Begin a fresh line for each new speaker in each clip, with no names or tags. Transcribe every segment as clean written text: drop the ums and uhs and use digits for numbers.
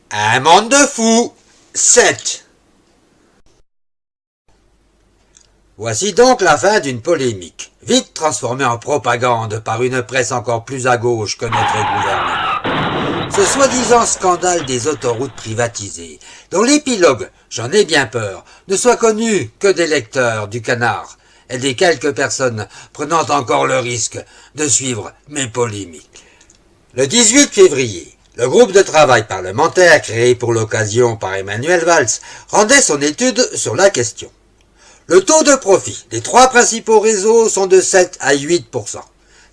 Un monde de fous. 7. Voici donc la fin d'une polémique, vite transformée en propagande par une presse encore plus à gauche que notre gouvernement. Ce soi-disant scandale des autoroutes privatisées, dont l'épilogue, j'en ai bien peur, ne soit connu que des lecteurs du Canard et des quelques personnes prenant encore le risque de suivre mes polémiques. Le 18 février, le groupe de travail parlementaire créé pour l'occasion par Emmanuel Valls rendait son étude sur la question. Le taux de profit des trois principaux réseaux sont de 7 à 8%,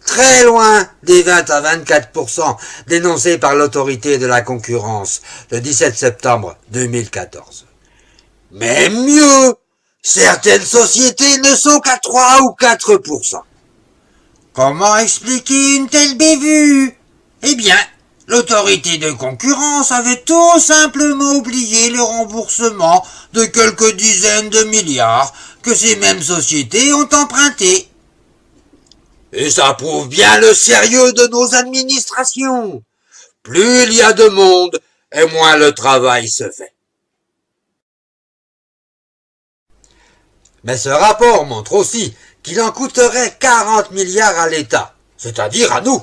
très loin des 20 à 24% dénoncés par l'autorité de la concurrence le 17 septembre 2014. Mais mieux, certaines sociétés ne sont qu'à 3 ou 4%. Comment expliquer une telle bévue? Eh bien, l'autorité de concurrence avait tout simplement oublié le remboursement de quelques dizaines de milliards que ces mêmes sociétés ont empruntés. Et ça prouve bien le sérieux de nos administrations. Plus il y a de monde, et moins le travail se fait. Mais ce rapport montre aussi qu'il en coûterait 40 milliards à l'État, c'est-à-dire à nous,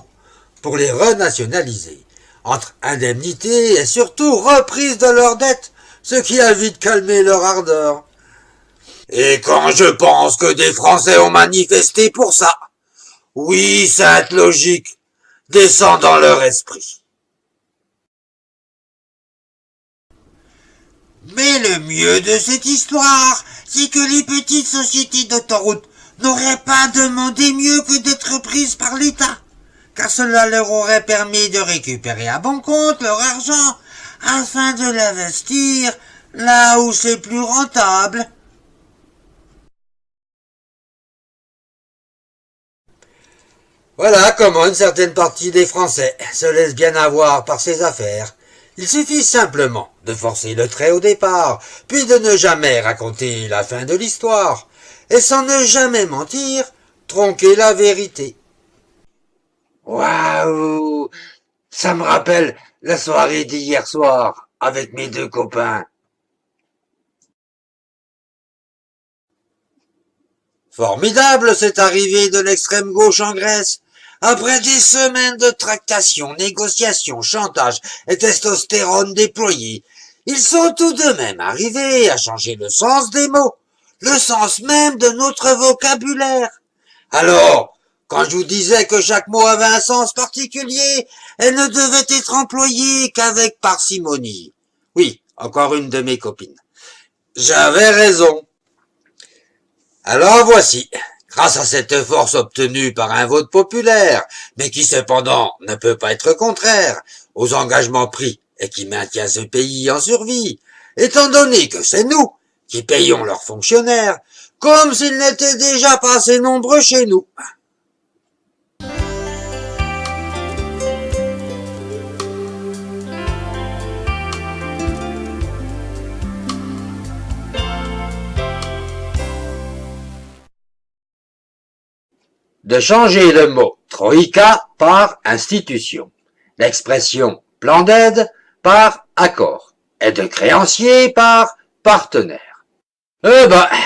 pour les renationaliser, entre indemnités et surtout reprise de leurs dettes, ce qui a vite calmé leur ardeur. Et quand je pense que des Français ont manifesté pour ça, oui, cette logique descend dans leur esprit. Mais le mieux de cette histoire, c'est que les petites sociétés d'autoroutes n'auraient pas demandé mieux que d'être prises par l'État, car cela leur aurait permis de récupérer à bon compte leur argent afin de l'investir là où c'est plus rentable. Voilà comment une certaine partie des Français se laisse bien avoir par ces affaires. Il suffit simplement de forcer le trait au départ, puis de ne jamais raconter la fin de l'histoire, et sans ne jamais mentir, tronquer la vérité. Waouh! Ça me rappelle la soirée d'hier soir avec mes deux copains. Formidable cette arrivée de l'extrême gauche en Grèce. Après des semaines de tractations, négociations, chantage et testostérone déployés, ils sont tout de même arrivés à changer le sens des mots, le sens même de notre vocabulaire. Alors, quand je vous disais que chaque mot avait un sens particulier, elle ne devait être employée qu'avec parcimonie. Oui, encore une de mes copines. J'avais raison. Alors voici, grâce à cette force obtenue par un vote populaire, mais qui cependant ne peut pas être contraire aux engagements pris et qui maintient ce pays en survie, étant donné que c'est nous qui payons leurs fonctionnaires, comme s'ils n'étaient déjà pas assez nombreux chez nous. De changer le mot troïka par institution, l'expression plan d'aide par accord, et de créancier par partenaire.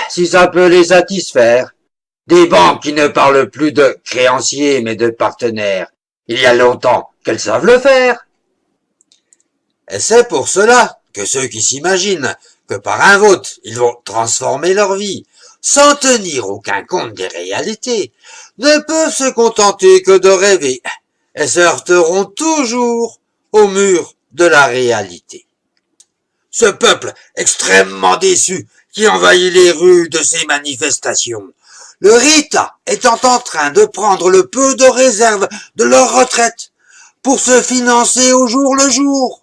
Si ça peut les satisfaire, des banques qui ne parlent plus de créanciers mais de partenaires, il y a longtemps qu'elles savent le faire. Et c'est pour cela que ceux qui s'imaginent que par un vote, ils vont transformer leur vie, sans tenir aucun compte des réalités, ne peuvent se contenter que de rêver, et se heurteront toujours au mur de la réalité. Ce peuple extrêmement déçu qui envahit les rues de ces manifestations, leur État étant en train de prendre le peu de réserve de leur retraite pour se financer au jour le jour.